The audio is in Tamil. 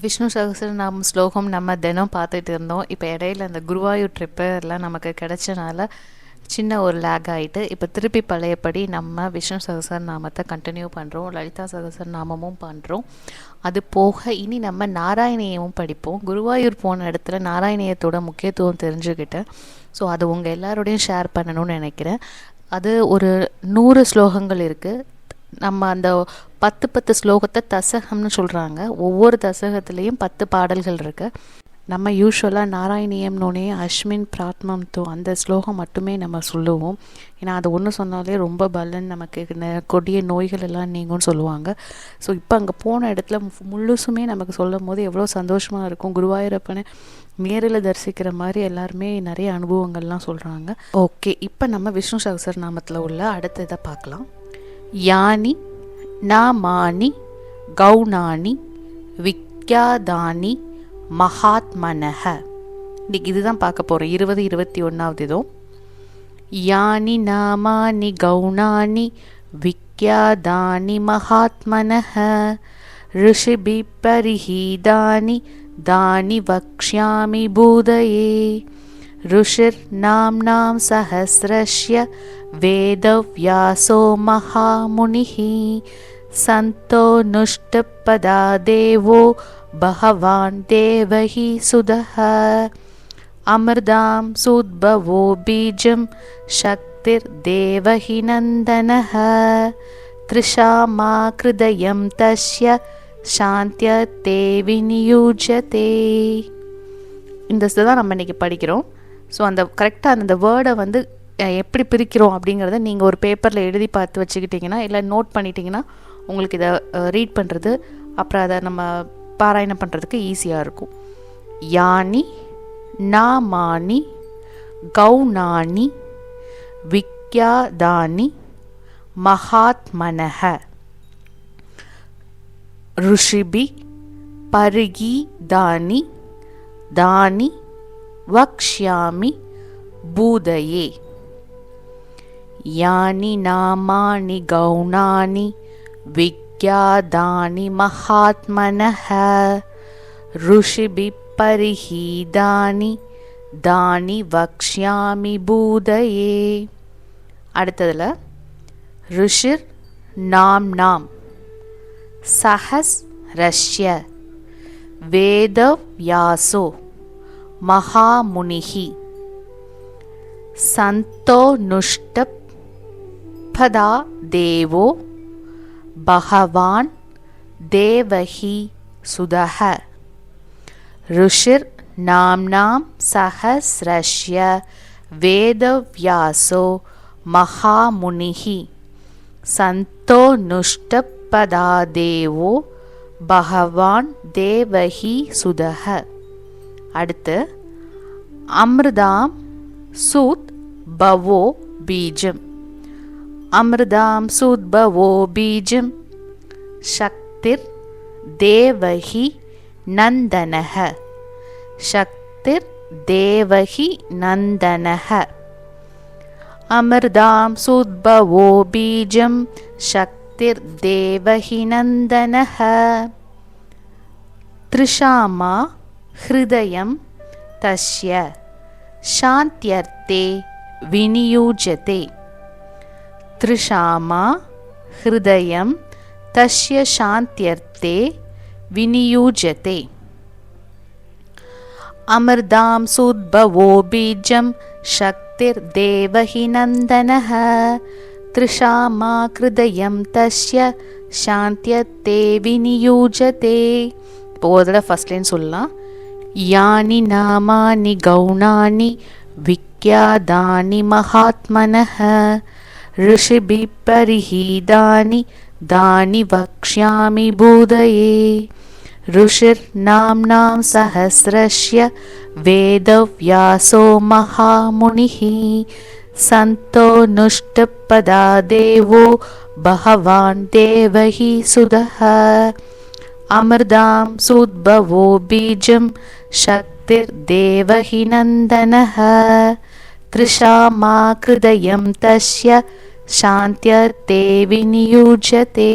விஷ்ணு சகஸ்ரநாம ஸ்லோகம் நம்ம தினம் பார்த்துட்டு இருந்தோம். இப்போ இடையில அந்த குருவாயூர் ட்ரிப்பு எல்லாம் நமக்கு கிடைச்சனால சின்ன ஒரு லேக் ஆகிட்டு இப்போ திருப்பி பழையபடி நம்ம விஷ்ணு சகஸ்ரநாமத்தை கண்டினியூ பண்ணுறோம். லலிதா சகஸ்ரநாமமும் பண்ணுறோம். அது போக இனி நம்ம நாராயணியமும் படிப்போம். குருவாயூர் போன இடத்துல நாராயணியத்தோட முக்கியத்துவம் தெரிஞ்சுக்கிட்டேன். ஸோ அது உங்கள் எல்லாரோடையும் ஷேர் பண்ணணும்னு நினைக்கிறேன். அது ஒரு 100 ஸ்லோகங்கள் இருக்குது. நம்ம அந்த 10 ஸ்லோகத்தை தசகம்னு சொல்கிறாங்க. ஒவ்வொரு தசகத்துலேயும் 10 பாடல்கள் இருக்கு. நம்ம யூஸ்வலாக நாராயணியம்னோடனே அஸ்மின் பிராத்மம் தோ அந்த ஸ்லோகம் மட்டுமே நம்ம சொல்லுவோம். ஏன்னா அது ஒன்று சொன்னாலே ரொம்ப பலன், நமக்கு கொடிய நோய்கள் எல்லாம் நீங்கும்னு சொல்லுவாங்க. ஸோ இப்போ அங்கே போன இடத்துல முழுசுமே நமக்கு சொல்லும் போது எவ்வளோ சந்தோஷமாக இருக்கும். குருவாயூரப்பனை நேரில் தரிசிக்கிற மாதிரி எல்லாருமே நிறைய அனுபவங்கள்லாம் சொல்கிறாங்க. ஓகே, இப்போ நம்ம விஷ்ணு சகஸ்ரநாமத்தில் உள்ள அடுத்த இதை பார்க்கலாம். யானி நாமானி கௌணானி விக்யாதானி மகாத்மனஹ. இன்னைக்கு இதுதான் பார்க்க போகிறோம். 20-21 இதோ. யானி நாமானி கௌணானி விக்யாதானி மகாத்மனஹ ரிஷிபி பரிஹீதானி தானி வக்ஷ்யாமி பூதயே ருஷிர் நாம்னாம் சஹஸ்ரஸ்ய வேதவ்யாசோ மகாமுனிः சந்தோ நுஷ்டபதா தேவோ பகவான் தேவஹி சுதஹ அமிர்தாம் சுத்பவோ பீஜம் சக்திர் தேவஹி நந்தனஹ த்ரிஷாமா கிருதயம் தஸ்ய சாந்தியதே விநியுஜ்யதே. இந்த தான் நம்ம இன்னைக்கு படிக்கிறோம். ஸோ அந்த கரெக்டாக அந்த வேர்டை வந்து எப்படி பிரிக்கிறோம் அப்படிங்கிறத நீங்கள் ஒரு பேப்பரில் எழுதி பார்த்து வச்சுக்கிட்டிங்கன்னா, இல்லை நோட் பண்ணிட்டீங்கன்னா உங்களுக்கு இதை ரீட் பண்ணுறது, அப்புறம் அதை நம்ம பாராயணம் பண்ணுறதுக்கு ஈஸியாக இருக்கும். யானி நாமானி கௌணானி விக்யாதானி மகாத்மனஹ ருஷிபி பரிகீதானி தானி வக்ஷ்யாமி பூதயே. யானி நாமானி கௌணானி விக்யாதானி மகாத்மனஹ ருஷிபி பரிஹீதானி தானி வக்ஷ்யாமி பூதயே. அடுத்ததில் ருஷிர் நாம் சஹஸ் ரஷ்ய வேதவ்யாசோ மகாமுனிஹி சந்தோ நுஷ்டபதா தேவோ பகவான் தேவஹி சுதஹ ருஷிர் நாம்னாம் சஹஸ்ரஸ்ய வேதவ்யாசோ மகாமுனிஹி சந்தோ நுஷ்டபதா தேவோ பகவான் தேவஹி சுதஹ. அடுத்து அமிர்தாம் சூத் பவோ பீஜம் அமிர்தாம் சூத் பவோ பீஜம் சக்திர் தேவஹி நந்தனஹ சக்திர் தேவஹி நந்தனஹ அமிர்தாம் சூத் பவோ பீஜம் சக்திர் தேவஹி நந்தனஹ த்ரிஷாமா ஹ்ருதயம் தஸ்ய சாந்தியர்த்தே விநியுஜ்யதே த்ரிஷாமா ஹ்ருதயம் தஸ்ய சாந்தியர்த்தே விநியுஜ்யதே அமிர்தாம் சுத்பவோ பீஜம் சக்திர் தேவஹி நந்தனஹ த்ரிஷாமா ஹ்ருதயம் தஸ்ய சாந்தியர்த்தே விநியுஜ்யதே. இப்போ ஒரு தடவை ஃபர்ஸ்ட் லைன் சொல்லலாம். யானி நாமானி கௌணானி விக்யாதானி மகாத்மனஹ ரிஷிபி பரிஹீதானி தானி வக்ஷ்யாமி பூதயே ருஷிர் நாம்னாம் சஹஸ்ரஸ்ய வேதவ்யாசோ மகாமுனிஹி சந்தோ நுஷ்டபதா தேவோ பகவான் தேவஹி சுதஹ அமிர்தாம் சூத்பவோ பீஜம் சக்திர் தேவஹி நந்தனஹ த்ரிஷாமா கிருதயம் தஸ்ய சாந்தியதே விநியுஜ்யதே.